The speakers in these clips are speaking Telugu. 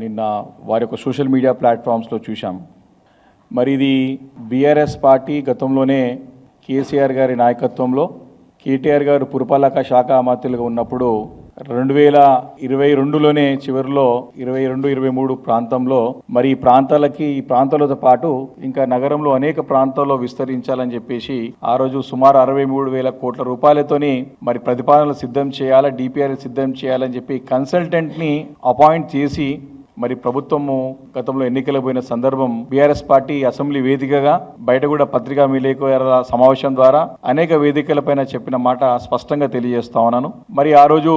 నిన్న వారి యొక్క సోషల్ మీడియా ప్లాట్ఫామ్స్లో చూశాం. మరి ఇది బీఆర్ఎస్ పార్టీ గతంలోనే కేసీఆర్ గారి నాయకత్వంలో కేటీఆర్ గారు పురపాలక శాఖ మంత్రులుగా ఉన్నప్పుడు 2022లోనే చివరిలో 22-23 ప్రాంతంలో మరి ఈ ప్రాంతాలతో పాటు ఇంకా నగరంలో అనేక ప్రాంతాల్లో విస్తరించాలని చెప్పేసి ఆ రోజు సుమారు 63,000 కోట్ల రూపాయలతోని మరి ప్రతిపాదనలు సిద్ధం చేయాలి, డిపిఆర్ సిద్ధం చేయాలని చెప్పి కన్సల్టెంట్ని అపాయింట్ చేసి మరి ప్రభుత్వము గతంలో ఎన్నికలు పోయిన సందర్భం బీఆర్ఎస్ పార్టీ అసెంబ్లీ వేదికగా బయట కూడా పత్రికా విలేకరుల సమావేశం ద్వారా అనేక వేదికలపైన చెప్పిన మాట స్పష్టంగా తెలియజేస్తా ఉన్నాను. మరి ఆ రోజు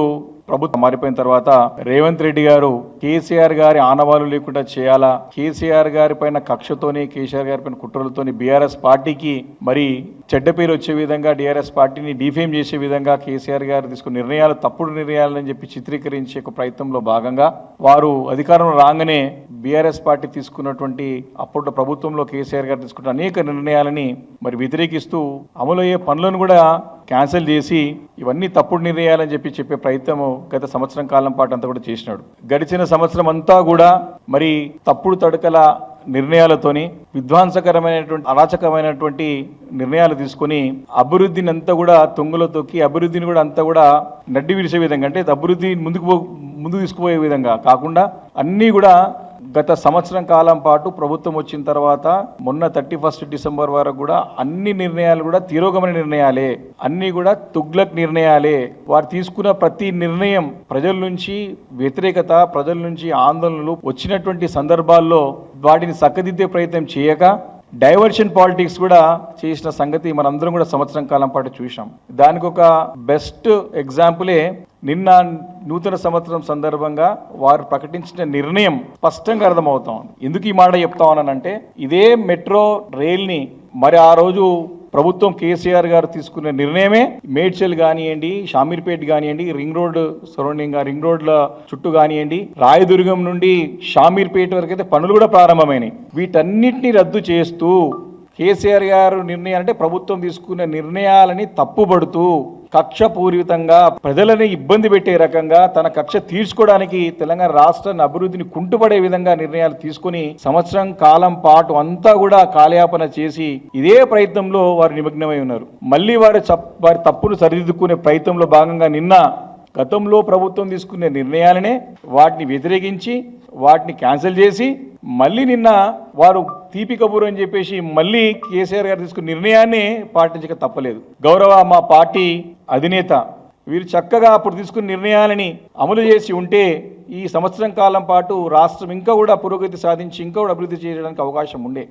ప్రభుత్వం మారిపోయిన తర్వాత రేవంత్ రెడ్డి గారు కేసీఆర్ గారి ఆనవాలు లేకుండా చేయాలా, కేసీఆర్ గారి పైన కక్షతోని కేసీఆర్ గారి పైన కుట్రలతోని బీఆర్ఎస్ పార్టీకి మరి చెడ్డ పేరు వచ్చే విధంగా బీఆర్ఎస్ పార్టీని డిఫేమ్ చేసే విధంగా కేసీఆర్ గారు తీసుకున్న నిర్ణయాలు తప్పుడు నిర్ణయాలని చెప్పి చిత్రీకరించే ఒక ప్రయత్నంలో భాగంగా వారు అధికారంలో రాగానే బీఆర్ఎస్ పార్టీ తీసుకున్నటువంటి అప్పట్లో ప్రభుత్వంలో కేసీఆర్ గారు తీసుకున్న అనేక నిర్ణయాలని మరి వ్యతిరేకిస్తూ అమలయ్యే పనులను కూడా క్యాన్సిల్ చేసి ఇవన్నీ తప్పుడు నిర్ణయాలని చెప్పే ప్రయత్నం గత సంవత్సరం కాలం పాటు అంతా కూడా చేసినాడు. గడిచిన సంవత్సరం అంతా కూడా మరి తప్పుడు తడకల నిర్ణయాలతోని విధ్వంసకరమైనటువంటి అరాచకమైనటువంటి నిర్ణయాలు తీసుకొని అభివృద్ధిని అంతా కూడా తుంగలో తొక్కి అభివృద్ధిని కూడా అంతా కూడా నడ్డి విడిచే విధంగా అంటే అభివృద్ధి ముందుకు తీసుకుపోయే విధంగా కాకుండా అన్నీ కూడా గత సంవత్సరం కాలం పాటు ప్రభుత్వం వచ్చిన తర్వాత మొన్న 31 డిసెంబర్ వరకు కూడా అన్ని నిర్ణయాలు కూడా తిరోగమన నిర్ణయాలే, అన్నీ కూడా తుగ్లక్ నిర్ణయాలే. వారు తీసుకున్న ప్రతి నిర్ణయం ప్రజల నుంచి వ్యతిరేకత, ప్రజల నుంచి ఆందోళనలు వచ్చినటువంటి సందర్భాల్లో వాటిని చక్కదిద్దే ప్రయత్నం చేయక డైవర్షన్ పాలిటిక్స్ కూడా చేసిన సంగతి మనందరం కూడా సంవత్సరం కాలం పాటు చూసాం. దానికి ఒక బెస్ట్ ఎగ్జాంపులే నిన్న నూతన సంవత్సరం సందర్భంగా వారు ప్రకటించిన నిర్ణయం స్పష్టంగా అర్థమవుతా ఉంది. ఎందుకు ఈ మాట చెప్తా ఉన్నానంటే ఇదే మెట్రో రైల్ని మరి ఆ రోజు ప్రభుత్వం కేసీఆర్ గారు తీసుకున్న నిర్ణయమే మేడ్చల్ కానివ్వండి, షామీర్పేట్ కానివ్వండి, రింగ్ రోడ్ల చుట్టూ కానివ్వండి, రాయదుర్గం నుండి షామీర్పేట్ వరకు అయితే పనులు కూడా ప్రారంభమైనాయి. వీటన్నిటిని రద్దు చేస్తూ కేసీఆర్ గారు నిర్ణయం అంటే ప్రభుత్వం తీసుకున్న నిర్ణయాలని తప్పుపడుతూ కక్షపూరితంగా ప్రజలని ఇబ్బంది పెట్టే రకంగా తన కక్ష తీర్చుకోవడానికి తెలంగాణ రాష్ట్రాన్ని అభివృద్ధిని కుంటుపడే విధంగా నిర్ణయాలు తీసుకుని సంవత్సరం కాలం పాటు అంతా కూడా కాలయాపన చేసి ఇదే ప్రయత్నంలో వారు నిమగ్నమై ఉన్నారు. మళ్ళీ వారి తప్పును సరిదిద్దుకునే ప్రయత్నంలో భాగంగా నిన్న గతంలో ప్రభుత్వం తీసుకునే నిర్ణయాలనే వాటిని వ్యతిరేకించి వాటిని క్యాన్సిల్ చేసి మళ్ళీ నిన్న వారు తీపి కబూరు అని చెప్పేసి మళ్ళీ కేసీఆర్ గారు తీసుకున్న నిర్ణయాన్ని పాటించక తప్పలేదు. గౌరవ మా పార్టీ అధినేత వీరు చక్కగా అప్పుడు తీసుకున్న నిర్ణయాలని అమలు చేసి ఉంటే ఈ సంవత్సరం కాలం పాటు రాష్ట్రం ఇంకా కూడా పురోగతి సాధించి ఇంకా కూడా అభివృద్ధి చేయడానికి అవకాశం ఉండే.